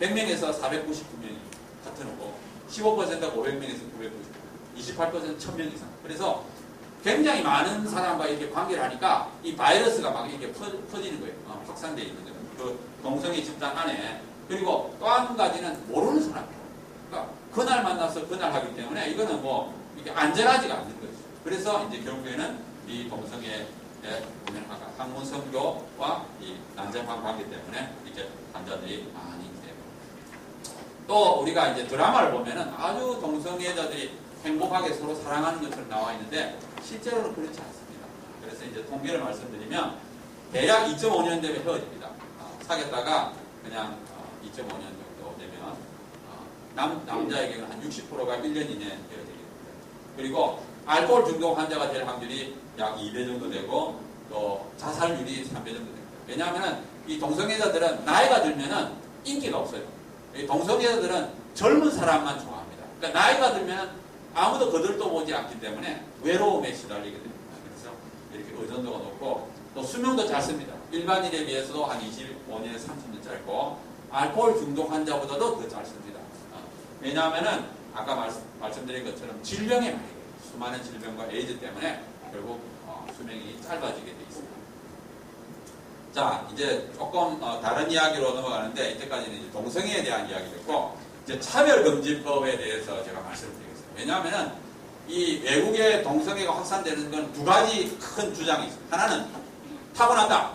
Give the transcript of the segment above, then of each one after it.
100명에서 499명이 같은 후보, 15%가 500명에서 999명, 28% 1000명 이상. 그래서 굉장히 많은 사람과 이렇게 관계를 하니까 이 바이러스가 막 이렇게 퍼지는 거예요. 확산되어 있는 거예요. 그 동성애 집단 안에. 그리고 또 한 가지는 모르는 사람이에요. 그러니까 그날 만나서 그날 하기 때문에 이거는 뭐 이게 안전하지가 않는 거죠. 그래서 이제 결국에는 이 동성애 학문 선교와 이 난장판 관계 때문에 이렇게 환자들이 많이 돼요. 또 우리가 이제 드라마를 보면은 아주 동성애자들이 행복하게 서로 사랑하는 것처럼 나와 있는데 실제로는 그렇지 않습니다. 그래서 이제 통계를 말씀드리면 대략 2.5년 되면 헤어집니다. 사귀었다가 그냥 2.5년 정도 되면 남자의 경우는 한 60%가 1년 이내에 헤어지게 됩니다. 그리고 알코올 중독 환자가 될 확률이 약 2배 정도 되고 또 자살률이 3배 정도 됩니다. 왜냐하면 이 동성애자들은 나이가 들면은 인기가 없어요. 이 동성애자들은 젊은 사람만 좋아합니다. 그러니까 나이가 들면 아무도 거들떠 보지 않기 때문에 외로움에 시달리게 됩니다. 그래서 이렇게 의존도가 높고 또 수명도 짧습니다. 일반인에 비해서도 한 25년에서 30년 짧고 알코올 중독 환자보다도 더 짧습니다. 왜냐하면은 아까 말씀드린 것처럼 질병에 많이 돼요. 수많은 질병과 에이즈 때문에 결국 수명이 짧아지게 돼 있습니다. 자, 이제 조금 다른 이야기로 넘어가는데 이때까지는 이제 동성애에 대한 이야기였고 이제 차별금지법에 대해서 제가 말씀드리겠습니다. 왜냐하면은 이 외국의 동성애가 확산되는 건 두 가지 큰 주장이 있습니다. 하나는 타고난다.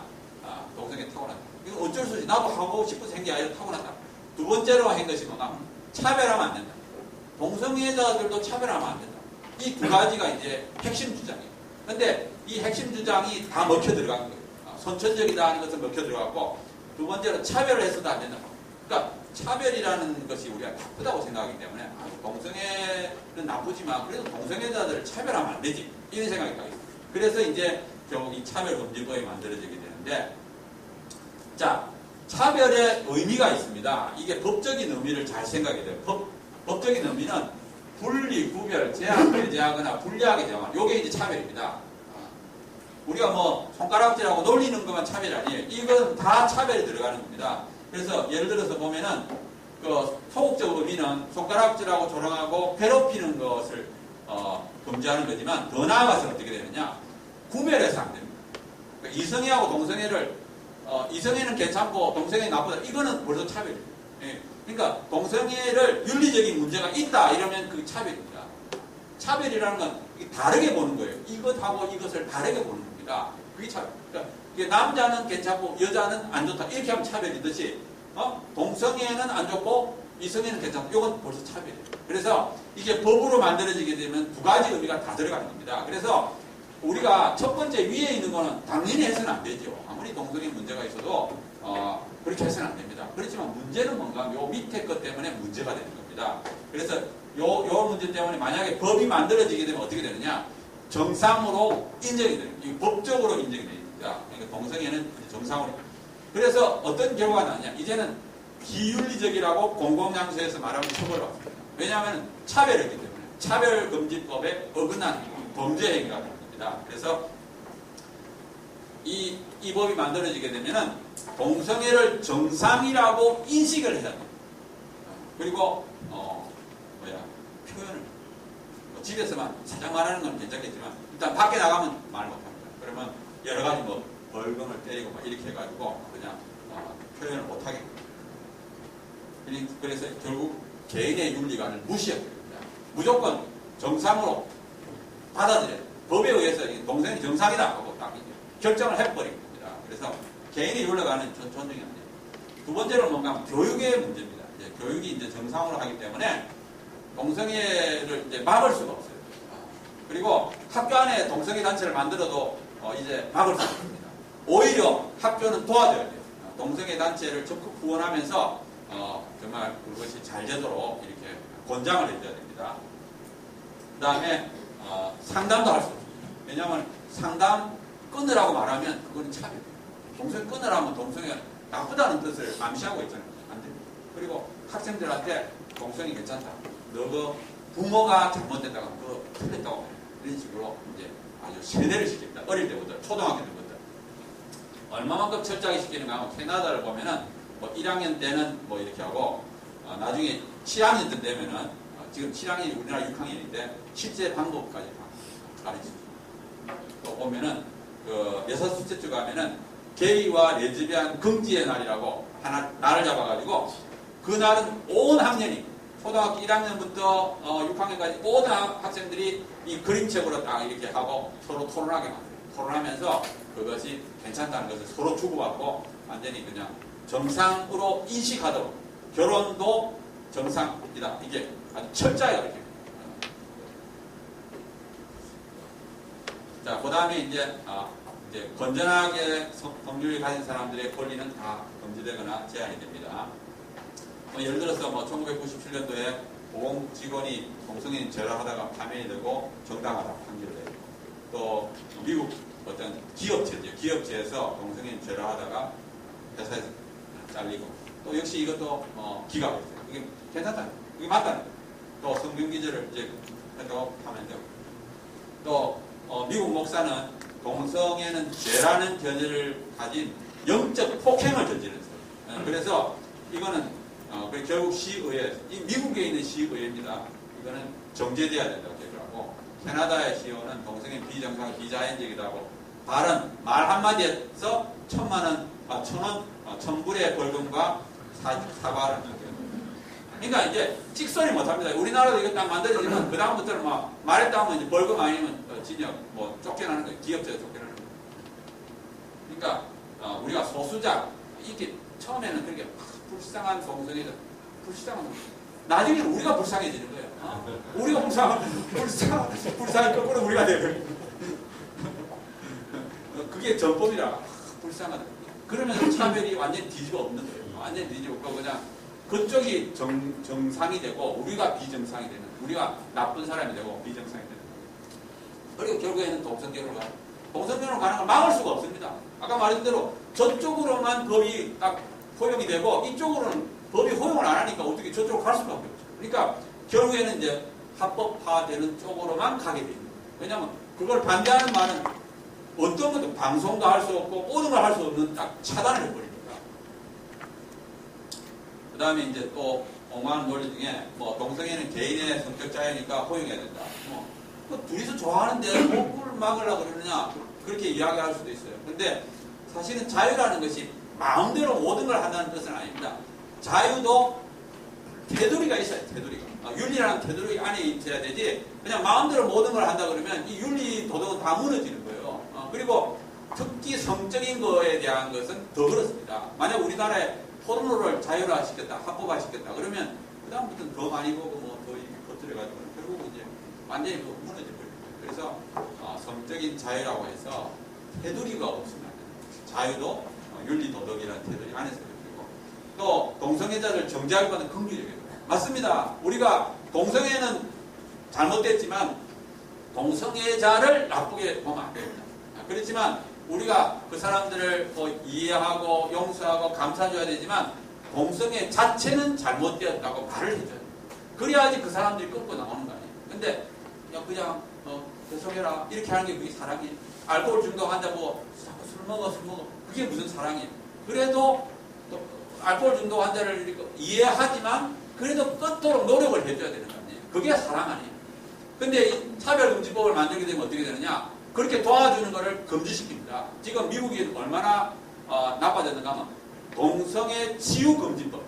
동성애 타고난다. 이거 어쩔 수 없이 나도 하고 싶어서 한 게 아니라 타고난다. 두 번째로 한 것이 뭐냐면 차별하면 안 된다. 동성애자들도 차별하면 안 된다. 이 두 가지가 이제 핵심 주장이에요. 근데 이 핵심 주장이 다 먹혀 들어간 거예요. 선천적이다 하는 것은 먹혀 들어갔고 두 번째로 차별을 해서도 안 된다. 그러니까 차별이라는 것이 우리가 나쁘다고 생각하기 때문에 동성애는 나쁘지만 그래도 동성애자들을 차별하면 안 되지. 이런 생각이 딱 있어요. 그래서 이제 결국 이 차별금지법이 만들어지게 되는데 자, 차별의 의미가 있습니다. 이게 법적인 의미를 잘 생각해야 돼요. 법적인 의미는 분리, 구별, 제한, 배제하거나 분리하게 되면 이게 이제 차별입니다. 우리가 뭐 손가락질하고 놀리는 것만 차별이 아니에요. 이건 다 차별이 들어가는 겁니다. 그래서 예를 들어서 보면은 그 소극적 의미는 손가락질하고 조롱하고 괴롭히는 것을 금지하는 거지만 더 나아가서 어떻게 되느냐? 구별해서 안 됩니다. 그러니까 이성애하고 동성애를 이성애는 괜찮고 동성애 나쁘다. 이거는 벌써 차별이에요. 예. 그러니까 동성애를 윤리적인 문제가 있다 이러면 그게 차별입니다. 차별이라는 건 다르게 보는 거예요. 이것하고 이것을 다르게 보는 겁니다. 그게 차별. 그러니까 남자는 괜찮고 여자는 안 좋다. 이렇게 하면 차별이듯이 동성애는 안 좋고 이성애는 괜찮고 이건 벌써 차별이에요. 그래서 이게 법으로 만들어지게 되면 두 가지 의미가 다 들어가는 겁니다. 그래서 우리가 첫 번째 위에 있는 거는 당연히 해서는 안 되죠. 아무리 동성애 문제가 있어도 그렇게 해서는 안 됩니다. 그렇지만 문제는 뭔가 요 밑에 것 때문에 문제가 되는 겁니다. 그래서 요 문제 때문에 만약에 법이 만들어지게 되면 어떻게 되느냐? 정상으로 인정이 돼요. 이 법적으로 인정이 됩니다. 그러니까 동성애는 정상으로. 그래서 어떤 결과가 나느냐? 이제는 비윤리적이라고 공공장소에서 말하면 처벌받습니다. 왜냐하면 차별이기 때문에 차별금지법에 어긋난 범죄 행위가 됩니다. 그래서 이 법이 만들어지게 되면은 동성애를 정상이라고 인식을 해야 됩니다. 그리고 표현을 집에서만 살짝 말하는 건 괜찮겠지만 일단 밖에 나가면 말 못합니다. 그러면 여러 가지 뭐 벌금을 때리고 막 이렇게 해가지고 그냥 표현을 못하게 됩니다. 그래서 결국 개인의 윤리관을 무시하게 됩니다. 무조건 정상으로 받아들여야 돼요. 법에 의해서 동성애 정상이다 하고 딱 결정을 해버린 겁니다. 그래서 개인의 윤리관은 존중이 안 돼요. 두 번째로는 뭔가 교육의 문제입니다. 이제 교육이 이제 정상으로 하기 때문에 동성애를 이제 막을 수가 없어요. 그리고 학교 안에 동성애 단체를 만들어도 이제 막을 수가 없습니다. 오히려 학교는 도와줘야 돼요. 동성애 단체를 적극 후원하면서 정말 그것이 잘 되도록 이렇게 권장을 해줘야 됩니다. 그 다음에 상담도 할 수 없습니다. 왜냐하면 상담 끊으라고 말하면 그거는 차별이에요. 동성애 끊으라면 동성애가 나쁘다는 뜻을 암시하고 있잖아요. 안 됩니다. 그리고 학생들한테 동성애 괜찮다. 너가 부모가 잘못됐다가 그거 틀렸다고 해요. 이런 식으로 이제 아주 세뇌를 시킵니다. 어릴 때부터 초등학교 때부터 얼마만큼 철저하게 시키는가 하면 캐나다를 보면은 뭐 1학년 때는 뭐 이렇게 하고 나중에 7학년 때 되면은 지금 7학년이 우리나라 6학년인데 실제 방법까지 다 가르치죠. 또 보면은 그 여사수체주 가면은 게이와 레즈비안 금지의 날이라고 하나 날을 잡아가지고 그 날은 온 학년이 초등학교 1학년부터 6학년까지 모든 학생들이 이 그림책으로 딱 이렇게 하고 서로 토론하게 만들어요. 토론하면서 그것이 괜찮다는 것을 서로 주고받고 완전히 그냥 정상으로 인식하도록 결혼도 정상이다. 이게 아주 철저하게 이렇게. 자, 그 다음에 이제 건전하게 성교육을 가진 사람들의 권리는 다 금지되거나 제한이 됩니다. 예를 들어서 1997년도에 보건 직원이 동성애인 절하하다가 파면이 되고 정당하다 판결돼요. 또 미국 어떤 기업체에서 동성애인 절하하다가 회사에서 잘리고 또 역시 이것도 기각했어요. 이게 괜찮다. 이게 맞다. 또 성균기절을 이제 해도 하면 되고 또 미국 목사는 동성애는 죄라는 견해를 가진 영적 폭행을 저질렀어요. 그래서 이거는 결국 시의회, 이 미국에 있는 시의회입니다. 이거는 정제돼야 된다고 얘기를 하고 캐나다의 시의회는 동성애 비정상 비자연적이라고 말 한마디에서 1,000원, 1,000불의 벌금과 사과를 하는 거예요. 그러니까 이제 찍소리 못합니다. 우리나라도 이거 딱 만들어지면 그 다음부터는 말했다 하면 이제 벌금 아니면 징역 쫓겨나는 거예요. 기업체가 쫓겨나는 거예요. 그러니까 우리가 소수자 이렇게 처음에는 그렇게 불쌍한 동성애자 불쌍한 나중에는 우리가 불쌍해지는 거예요. 우리가 불쌍한 거꾸로 우리가 되는 그게 전법이라 불쌍하다. 그러면 차별이 완전히 뒤집어 엎는 거예요. 완전히 뒤집어 엎고 그냥 그쪽이 정상이 되고 우리가 비정상이 되는, 우리가 나쁜 사람이 되고 비정상이 되는. 그리고 결국에는 동성결혼을 가는 걸 막을 수가 없습니다. 아까 말한 대로 저쪽으로만 법이 딱 허용이 되고 이쪽으로는 법이 허용을 안 하니까 어떻게 저쪽으로 갈 수가 없죠. 그러니까 결국에는 이제 합법화되는 쪽으로만 가게 됩니다. 왜냐하면 그걸 반대하는 말은 어떤 것도 방송도 할 수 없고 모든 걸 할 수 없는 딱 차단을 해버립니다. 그 다음에 이제 또 옹호하는 논리 중에 동성애는 개인의 성적 자유니까 허용해야 된다. 둘이서 좋아하는데 그걸 막으려고 그러느냐 그렇게 이야기할 수도 있어요. 근데 사실은 자유라는 것이 마음대로 모든 걸 한다는 뜻은 아닙니다. 자유도 테두리가 있어요. 테두리가. 윤리라는 테두리 안에 있어야 되지 그냥 마음대로 모든 걸 한다 그러면 이 윤리 도덕은 다 무너지는 거예요. 그리고 특히 성적인 거에 대한 것은 더 그렇습니다. 만약 우리나라에 포르노를 자율화시켰다, 합법화시켰다 그러면 그 다음부터는 더 많이 보고 더 이렇게 퍼뜨려가지고 결국은 이제 완전히 무너져 버립니다. 그래서 성적인 자유라고 해서 테두리가 없습니다. 자유도 윤리 도덕이라는 테두리 안에서 그리고 또 동성애자를 정죄할 것은 긍휼적이에요. 맞습니다. 우리가 동성애는 잘못됐지만 동성애자를 나쁘게 보면 안 됩니다. 그렇지만 우리가 그 사람들을 이해하고 용서하고 감싸줘야 되지만 동성애 자체는 잘못되었다고 말을 해줘야 돼요. 그래야지 그 사람들이 끊고 나오는 거 아니에요. 근데 그냥 죄송해라 이렇게 하는 게 그게 사랑이 알코올 중독환자고 술 먹어 그게 무슨 사랑이에요. 그래도 또 알코올 중독 환자를 이해하지만 그래도 끝도록 노력을 해줘야 되는 거 아니에요. 그게 사랑 아니에요. 근데 이 차별금지법을 만들게 되면 어떻게 되느냐 그렇게 도와주는 것을 금지시킵니다. 지금 미국이 얼마나 나빠졌는가 하면 동성애 치유금지법.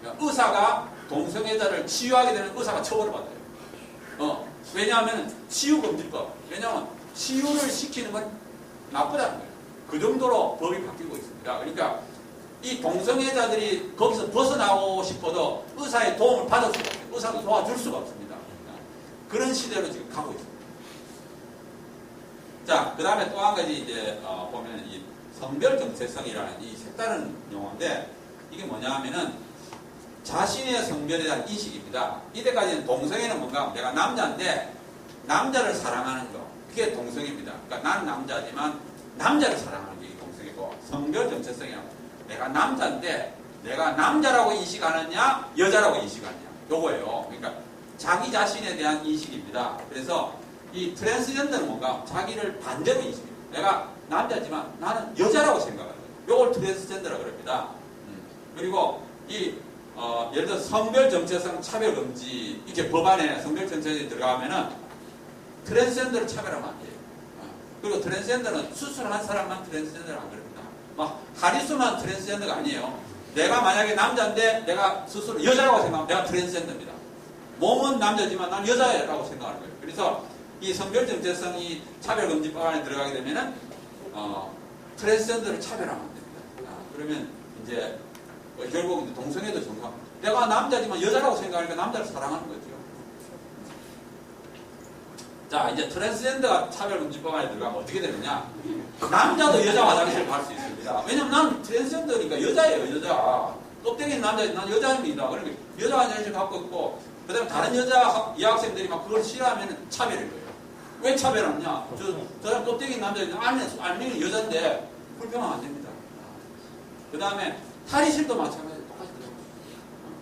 그러니까 의사가 동성애자를 치유하게 되는 의사가 처벌을 받아요. 왜냐하면 치유금지법. 왜냐하면 치유를 시키는 건 나쁘다는 거예요. 그 정도로 법이 바뀌고 있습니다. 그러니까 이 동성애자들이 거기서 벗어나고 싶어도 의사의 도움을 받을 수가 없어요. 의사도 도와줄 수가 없습니다. 그런 시대로 지금 가고 있습니다. 자, 그 다음에 또 한 가지 이제 보면 이 성별 정체성이라는 이 색다른 용어인데 이게 뭐냐 하면은 자신의 성별에 대한 인식입니다. 이때까지는 동성애는 뭔가 내가 남자인데 남자를 사랑하는 거 그게 동성애입니다. 그러니까 나는 남자지만 남자를 사랑하는 게 동성애고 성별 정체성이란 내가 남자인데 내가 남자라고 인식하느냐 여자라고 인식하느냐 요거예요. 그러니까 자기 자신에 대한 인식입니다. 그래서 이 트랜스젠더는 뭔가 자기를 반대로 인식해요. 내가 남자지만 나는 여자라고 생각하는 거예요. 요걸 트랜스젠더라고 그럽니다. 그리고 예를 들어 성별 정체성 차별 금지 이렇게 법안에 성별 정체성이 들어가면은 트랜스젠더를 차별하면 안 돼요. 그리고 트랜스젠더는 수술한 사람만 트랜스젠더를 안 그럽니다. 막 하리수만 트랜스젠더가 아니에요. 내가 만약에 남자인데 내가 스스로 여자라고 생각하면 내가 트랜스젠더입니다. 몸은 남자지만 난 여자라고 생각하는 거예요. 그래서 이 성별 정체성이 차별금지법 안에 들어가게 되면은 트랜스젠더를 차별하면 안 됩니다. 그러면 이제 결국 이제 동성애도 정상. 내가 남자지만 여자라고 생각하니까 남자를 사랑하는 거죠. 자, 이제 트랜스젠더가 차별금지법 안에 들어가면 어떻게 되느냐? 남자도 여자 화장실을 갈 수 있습니다. 왜냐면 난 트랜스젠더니까 여자예요, 여자. 껍데기는 남자지, 난 여자입니다. 그러니까 여자 화장실 갖고 있고, 그 다음에 다른 여자 여학생들이 막 그걸 싫어하면 차별일 거예요. 왜 차별하느냐? 저 사람 껍데기는 남자인데 안에는 여자인데 불평하면 안 됩니다. 그 다음에 탈의실도 마찬가지예요. 똑같이 들어가요.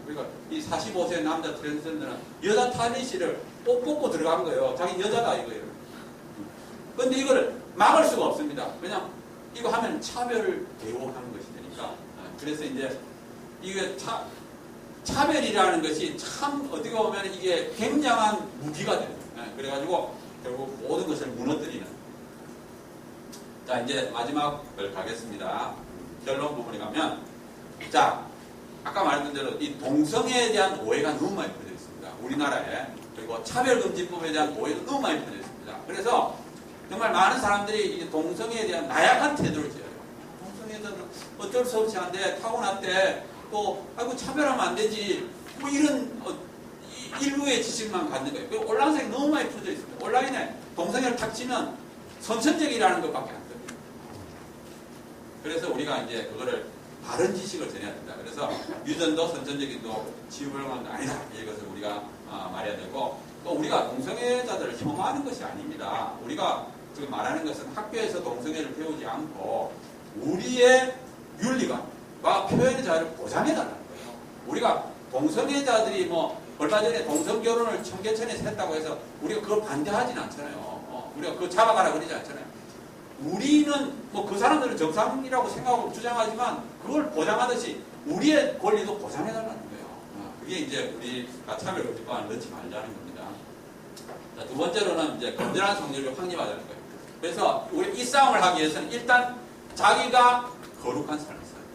그러니까 이 45세 남자 트랜스젠더는 여자 탈의실을 꼭 뽑고 들어간 거예요. 자기 여자다 이거예요. 근데 이거를 막을 수가 없습니다. 왜냐면 이거 하면 차별을 대우하는 것이 되니까. 그래서 이제 이게 차별이라는 것이 참 어떻게 보면 이게 굉장한 무기가 돼요. 그래가지고 결국 모든 것을 무너뜨리는. 자, 이제 마지막을 가겠습니다. 결론 부분에 가면, 자, 아까 말했던 대로 이 동성애에 대한 오해가 너무 많이 퍼져 있습니다. 우리나라에. 그리고 차별금지법에 대한 오해도 너무 많이 퍼져 있습니다. 그래서 정말 많은 사람들이 이 동성애에 대한 나약한 태도를 지어요. 동성애자는 어쩔 수 없이 한데 타고났대. 또 아이고 차별하면 안 되지. 뭐 이런 일부의 지식만 갖는 거예요. 그리고 온라인상에 너무 많이 퍼져 있습니다. 온라인에 동성애를 탁 치면 선천적이라는 것밖에 안 됩니다. 그래서 우리가 이제 그거를 바른 지식을 전해야 된다. 그래서 유전도 선천적인도 치유불가능도 아니다. 이것을 우리가 말해야 되고, 또 우리가 동성애자들을 혐오하는 것이 아닙니다. 우리가 지금 말하는 것은 학교에서 동성애를 배우지 않고 우리의 윤리관과 표현의 자유를 보장해달라는 거예요. 우리가 동성애자들이 뭐 얼마 전에 동성결혼을 청계천에서 했다고 해서 우리가 그걸 반대하지는 않잖아요. 우리가 그거 잡아가라 그러지 않잖아요. 우리는 뭐 그 사람들은 정상이라고 생각하고 주장하지만 그걸 보장하듯이 우리의 권리도 보장해달라는 거예요. 그게 이제 우리가 차별금지법안을 넣지 말자는 겁니다. 자, 두 번째로는 이제 건전한 성리를 확립하자는 거예요. 그래서 우리 이 싸움을 하기 위해서는 일단 자기가 거룩한 삶을 살아요.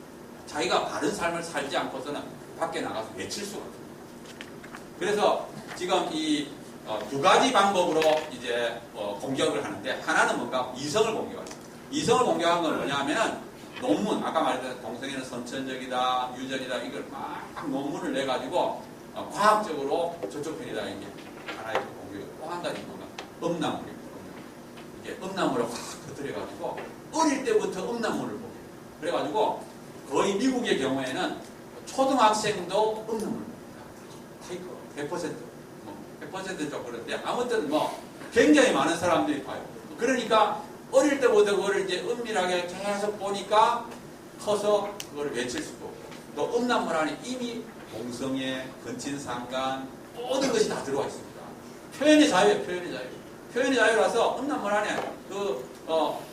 자기가 바른 삶을 살지 않고서는 밖에 나가서 외칠 수가 없습니다. 그래서 지금 이 두 가지 방법으로 이제 공격을 하는데, 하나는 뭔가 이성을 공격합니다. 이성을 공격한 건 뭐냐 하면은 논문, 아까 말했던 동성애는 선천적이다, 유전이다, 이걸 막 논문을 내가지고 과학적으로 저쪽 편이다, 이게 하나의 공격을 또 한 가지 뭔가 음란물입니다. 이게 음란물을 확 터뜨려가지고 어릴 때부터 음란물을 보게. 그래가지고 거의 미국의 경우에는 초등학생도 음란물을 봅니다. 100%. 100%좀 그런데 아무튼 뭐 굉장히 많은 사람들이 봐요. 그러니까 어릴 때부터 그거를 이제 은밀하게 계속 보니까 커서 그걸 외칠 수도 없고, 또 음란물 안에 이미 동성애, 근친상간 모든 것이 다 들어와 있습니다. 표현의 자유예요, 표현의 자유. 표현의 자유라서 음란물 안에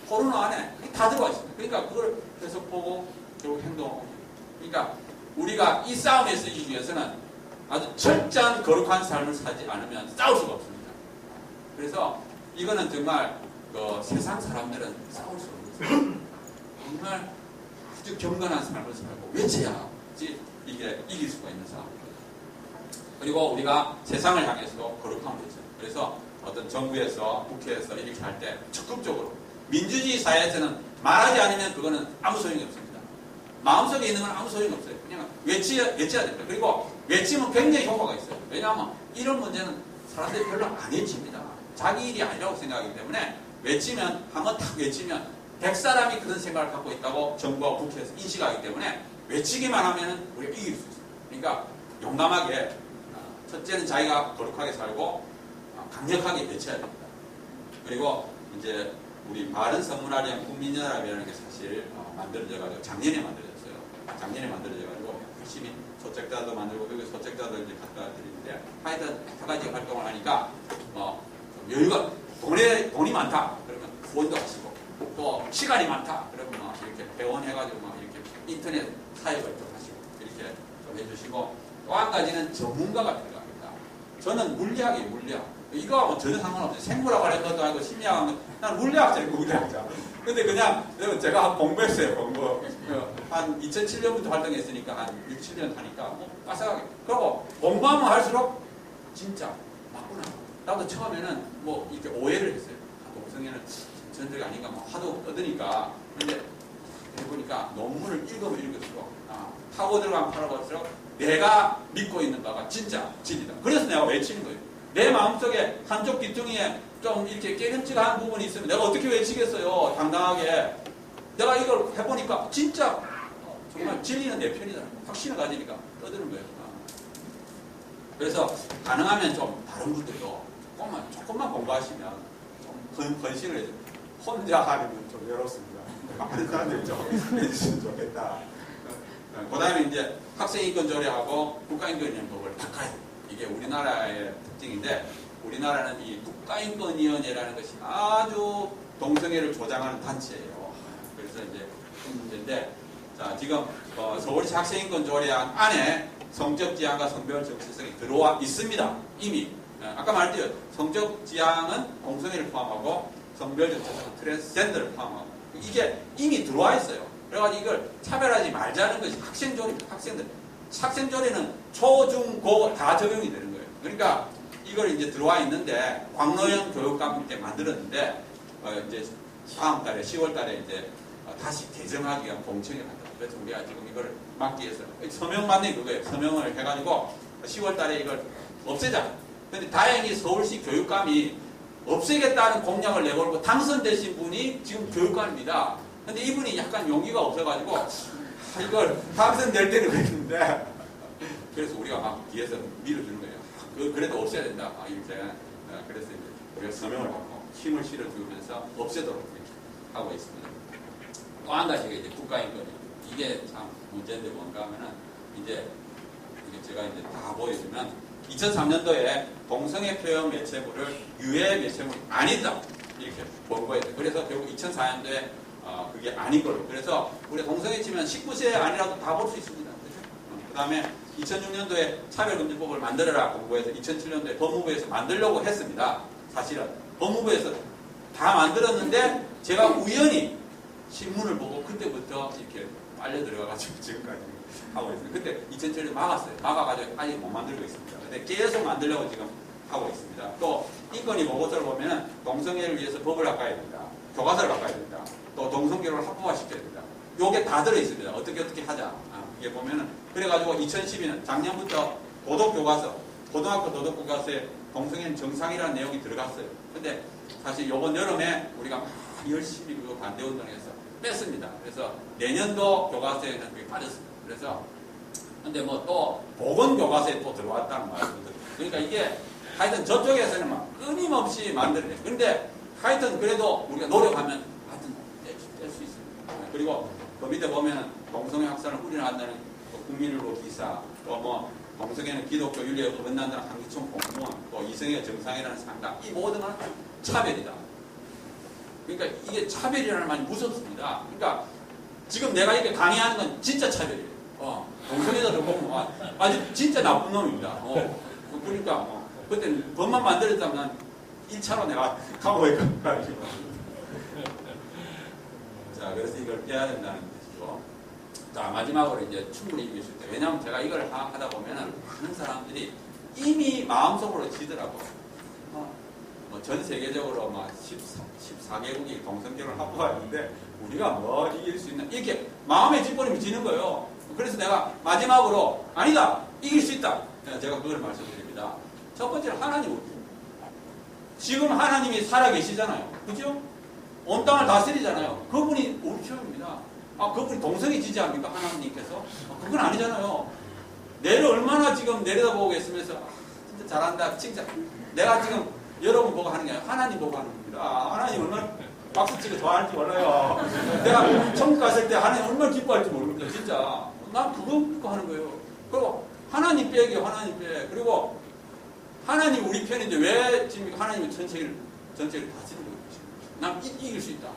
포르노 안에 다 들어와 있습니다. 그러니까 그걸 계속 보고 결국 행동하고. 그러니까 우리가 이 싸움에서 이기기 위해서는 아주 철저한 거룩한 삶을 살지 않으면 싸울 수가 없습니다. 그래서 이거는 정말 세상 사람들은 싸울 수 없는 거예요. 정말 아주 경건한 삶을 살고 외쳐야지 이게 이길 수가 있는 싸움. 그리고 우리가 세상을 향해서도 거룩함을 외쳐요. 그래서 어떤 정부에서 국회에서 이렇게 할 때 적극적으로, 민주주의 사회에서는 말하지 않으면 그거는 아무 소용이 없습니다. 마음속에 있는 건 아무 소용이 없어요. 그냥 외쳐야 됩니다. 그리고 외치면 굉장히 효과가 있어요. 왜냐하면 이런 문제는 사람들이 별로 안 외칩니다. 자기 일이 아니라고 생각하기 때문에 외치면, 한번 탁 외치면 100사람이 그런 생각을 갖고 있다고 정부와 국회에서 인식하기 때문에 외치기만 하면 우리가 이길 수 있어요. 그러니까 용감하게, 첫째는 자기가 거룩하게 살고 강력하게 외쳐야 됩니다. 그리고 이제 우리 바른 선문화령 국민연합이라는 게 사실 만들어져가지고 작년에 만들어져가지고 열심히 소책자도 만들고, 여기 소책자도 이제 갖다 드리는데, 하여튼 여러 가지 활동을 하니까 여유가, 돈이 많다 그러면 후원도 하시고, 또 시간이 많다 그러면 막 이렇게 배원해가지고 막 이렇게 인터넷 사회활동 하시고, 해주시고 또 한 가지는 전문가가 필요합니다. 저는 물리학이에요, 물리학. 이거하고 전혀 상관없어요. 생물학을 한 것도 아니고 심리학은 난 물리학자예요, 물리학자. 근데 그냥 제가 공부했어요, 공부. 한 2007년부터 활동했으니까 한 6, 7년 하니까 뭐 빠삭하게. 그리고 공부하면 할수록 진짜 맞구나. 나도 처음에는 뭐 이렇게 오해를 했어요. 동성애는 전쟁이 아닌가 뭐 하도 떠드니까. 근데 해보니까 논문을 읽으면 읽을수록 타고 들어가면 팔아볼수록 내가 믿고 있는 바가 진짜 진리다. 그래서 내가 외치는 거예요. 내 마음속에 한쪽 귀퉁이에 좀 이렇게 깨름직한 부분이 있으면 내가 어떻게 외치겠어요? 당당하게. 내가 이걸 해보니까 진짜 정말 진리는 내 편이다. 확신을 가지니까 떠드는 거예요. 그래서 가능하면 좀 다른 분들도 조금만 공부하시면 좀 헌신을 해줘. 혼자 하려면 좀 외롭습니다. 많은 사람들이 좀 해주시면 좋겠다. 그 다음에 이제 학생인권 조례하고 국가인권위원회법을 바꿔야 돼요. 이게 우리나라의 특징인데 우리나라는 이 국가인권위원회라는 것이 아주 동성애를 조장하는 단체예요. 그래서 이제 큰 문제인데 자 지금 서울시 학생인권 조례안 안에 성적 지향과 성별 정체성이 들어와 있습니다. 이미 아까 말했죠. 성적 지향은 동성애를 포함하고 성별 정체성은 트랜스젠더를 포함하고 이게 이미 들어와 있어요. 그래가지고 이걸 차별하지 말자는 것이 학생조례입니다. 학생조례는 초, 중, 고 다 적용이 되는 거예요. 그러니까 이걸 이제 들어와 있는데 광노현 교육감 때 만들었는데 이제 다음 달에 10월 달에 이제 다시 개정하기 위한 공청회를 한다. 그래서 우리가 지금 이걸 막기 위해서 서명 만든 그거예요. 서명을 해가지고 10월 달에 이걸 없애자. 근데 다행히 서울시 교육감이 없애겠다는 공약을 내걸고 당선되신 분이 지금 교육감입니다. 근데 이분이 약간 용기가 없어가지고 이걸 당선될 때는 그랬는데 그래서 우리가 막 뒤에서 밀어주는 거예요. 그래도 없애야 된다. 이렇게. 그래서 이제 우리가 서명을 받고 힘을 실어주면서 없애도록 하고 있습니다. 또 한 가지가 이제 국가인권이 이게 참 문제인데 뭔가 하면은 이제 제가 이제 다 보여주면 2003년도에 동성애 표현 매체물을 유해 매체물이 아니다 이렇게 권고해야 돼. 그래서 결국 2004년도에 그게 아닌 걸로. 그래서 우리 동성애 치면 19세 아니라도 다 볼 수 있습니다. 그 다음에 2006년도에 차별금지법을 만들어라 공고해서 2007년도에 법무부에서 만들려고 했습니다. 사실은 법무부에서 다 만들었는데 제가 우연히 신문을 보고 그때부터 이렇게 빨려 들어가가지고 지금까지 하고 있습니다. 그때 2007년에 막았어요. 막아가지고 아직 못 만들고 있습니다. 근데 계속 만들려고 지금 하고 있습니다. 또 인권위 보고서를 보면은 동성애를 위해서 법을 바꿔야 된다. 교과서를 바꿔야 된다. 또 동성교육을 합법화시켜야 된다. 요게 다 들어있습니다. 어떻게 하자. 이게 보면은 그래가지고 2012년 작년부터 도덕교과서, 고등학교 도덕교과서에 동성애는 정상이라는 내용이 들어갔어요. 근데 사실 요번 여름에 우리가 막 열심히 그거 반대운동해서 뺐습니다. 그래서 내년도 교과서에는 그게 빠졌습니다. 그래서 근데 뭐 또 보건교과서에 또 들어왔다는 말도 들어요. 그러니까 이게 하여튼 저쪽에서는 막 끊임없이 만들어내요. 근데 하여튼 그래도 우리가 노력하면 하여튼 뗄 수 있습니다. 그리고 그 밑에 보면 동성애 확산을 우려한다는 국민일보 기사, 또 뭐 동성애는 기독교 윤리에 어긋난다는 한기총 공무원, 또 이성애가 정상이라는 상담, 이 모든 건 차별이다. 그러니까 이게 차별이라는 말이 무섭습니다. 그러니까 지금 내가 이렇게 강의하는 건 진짜 차별이에요. 동성애자들 보면 아주 진짜 나쁜 놈입니다. 그러니까 그때는 법만 만들었다면 1차로 내가 감옥에 가가지고 자 그래서 이걸 빼야 된다는 뜻이고 자 마지막으로 이제 충분히 이길 수 있다. 왜냐하면 제가 이걸 하다 보면은 많은 사람들이 이미 마음속으로 지더라고. 뭐 전 세계적으로 막 14개국이 동성결혼을 합법화했는데 우리가 뭐 이길 수 있나 이렇게 마음의 뒷걸음이 지는 거예요. 그래서 내가 마지막으로 아니다 이길 수 있다. 제가 그걸 말씀드립니다. 첫 번째는 하나님. 지금 하나님이 살아계시잖아요. 그죠? 온 땅을 다스리잖아요. 그분이 우리 편입니다. 그분이 동성애 지지합니까? 하나님께서? 그건 아니잖아요. 내를 얼마나 지금 내려다보고 계시면서 진짜 잘한다 칭찬. 내가 지금 여러분 보고 하는 게 아니라 하나님 보고 하는 겁니다. 하나님 얼마나 박수 치고 좋아할지 몰라요. 내가 천국 갔을 때 하나님 얼마나 기뻐할지 모릅니다. 진짜. 난 그거 믿고 하는 거예요. 그리고 하나님 빼기요. 하나님 빼. 그리고 하나님 우리 편인데 왜 지금 하나님은 전체를 다스리고 계십니까? 난 이길 수 있다.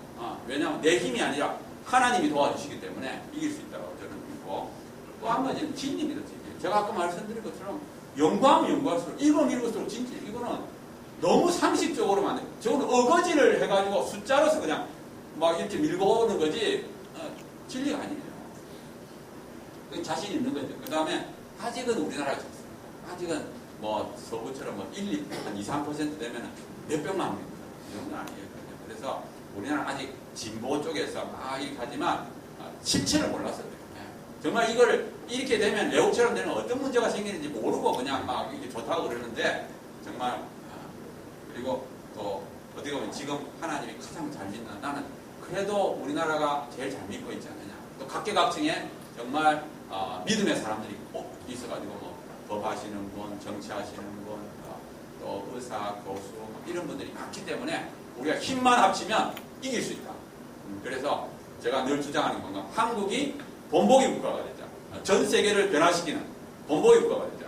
왜냐하면 내 힘이 아니라 하나님이 도와주시기 때문에 이길 수 있다고 저는 믿고 또 한 가지는 진리입니다. 제가 아까 말씀드린 것처럼 연구하면 연구할수록 읽을수록 진짜 이거는 너무 상식적으로 만든 저는 어거지를 해가지고 숫자로서 그냥 막 이렇게 밀고 오는 거지 진리가 아니에요. 자신 있는 거죠. 그 다음에 아직은 우리나라가 좋습니다. 아직은 뭐 서구처럼 뭐 1, 2, 한 2, 3% 되면 몇백만 원입니다. 이 정도는 아니에요. 그래서 우리나라 아직 진보 쪽에서 막 이렇게 하지만 실체를 몰랐어요. 정말 이걸 이렇게 되면 외국처럼 되면 어떤 문제가 생기는지 모르고 그냥 막 이게 좋다고 그러는데 정말 그리고 또 어떻게 보면 지금 하나님이 가장 잘 믿는 나는 그래도 우리나라가 제일 잘 믿고 있지 않느냐. 또 각계각층에 정말 믿음의 사람들이 꼭 있어가지고 뭐 법하시는 분, 정치하시는 분, 또 의사, 교수 이런 분들이 많기 때문에 우리가 힘만 합치면 이길 수 있다. 그래서 제가 늘 주장하는 건가 한국이 본보기 국가가 됐다. 전 세계를 변화시키는 본보기 국가가 됐다.